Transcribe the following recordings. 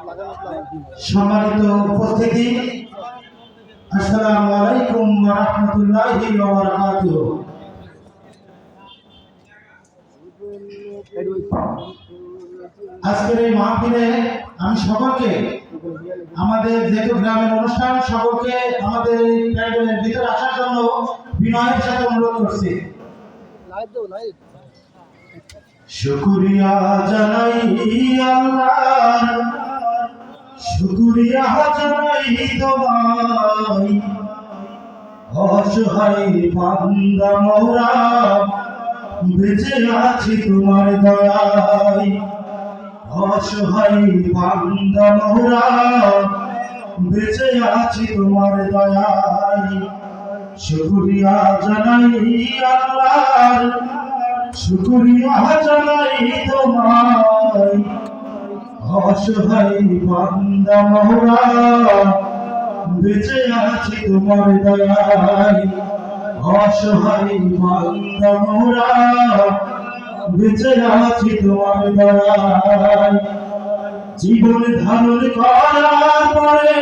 সম্মানিত উপস্থিতি, আসসালামু আলাইকুম ওয়া রাহমাতুল্লাহি ওয়া বারাকাতুহু। আজকের এই মাহফিলে আমি সকলকে, আমাদের যেহেতু গ্রামের অনুষ্ঠান, সকলকে আমাদের প্যান্ডেলের ভিতরে আসার জন্য বিনয়ের সাথে অনুরোধ করছি। শুকরিয়া জানাই আল্লাহ, শুকরিয়া জানাই তোমায়, অসহায় বান্দা মোরা বেঁচে আছি তোমার দয়ায়। অসহায় বান্দা মোরা বেঁচে আছি তোমার দয়ায়। শুকরিয়া জানাই আল্লাহ, শুকরিয়া জানাই তোমায়, অসহায় বান্দা মোরা বেঁচে আছি তোমার দয়ায়। অসহায় বান্দা মোরা বেঁচে আছি তোমার দয়ায়। জীবন ধারণ করার পরে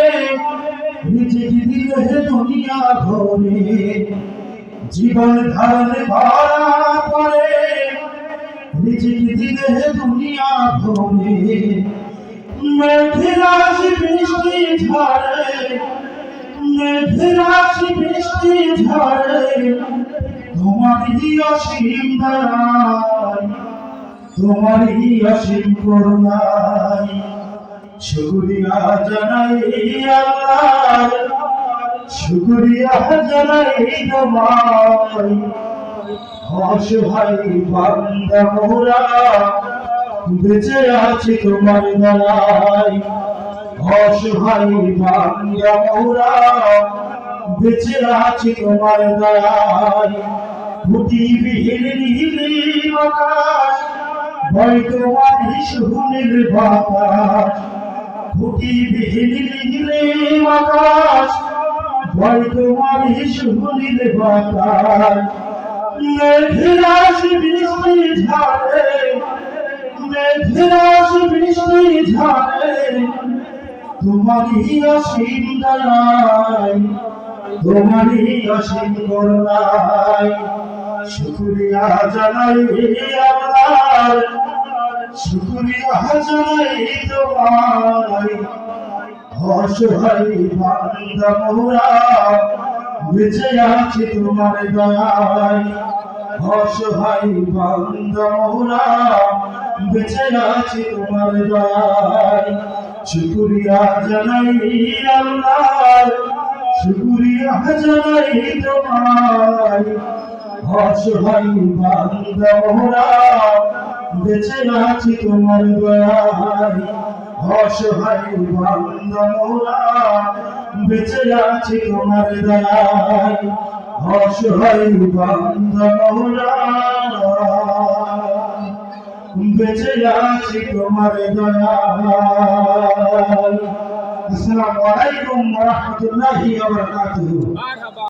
রিজিক দিলে দুনিয়া ভরে। জীবন ধারণ করার পরে রিজিক দিলে দুনিয়া ভরে। মেঘের রাশি বৃষ্টি ঝরে, মেঘের রাশি বৃষ্টি ঝরে, তোমারই অসীম দয়ায়, তোমারই অসীম করুণায়। শুকরিয়া জানাই আল্লাহ, শুকরিয়া জানাই তোমায়, অসহায় বান্দা মোরা বেঁচে আছি তোমার দয়ায়। অসহায় বান্দা মোরা বেঁচে আছি তোমার দয়ায়। খুঁটিবিহীন নীল আকাশ, ভয় তোমারই সুনীল বাতাস। খুঁটিবিহীন নীল আকাশ, ভয় তোমারই সুনীল বাতাস। মেঘের রাশি বৃষ্টি ঝরে, মেঘের রাশি বৃষ্টি ঝরে, তোমারই অসীম দয়ায়, তোমারই অসীম করুণায়। শুকরিয়া জানাই আল্লাহ, শুকরিয়া জানাই তোমায়, অসহায় বান্দা মোরা বেঁচে আছি তোমার দয়ায়। অসহায় বান্দা মোরা বেঁচে আছি তোমার দয়ায়। শুকরিয়া জানাই আল্লাহ, শুকরিয়া জানাই তোমায়, অসহায় বান্দা মোরা বেঁচে আছি তোমার দয়ায়। অসহায় বান্দা মোরা বেঁচে আছি তোমার দয়ায়। অসহায় বান্দা মোরা বেঁচে আছি তোমার দয়ায়। আসসালামু আলাইকুম ওয়া রাহমাতুল্লাহি ওয়া বারাকাতুহু।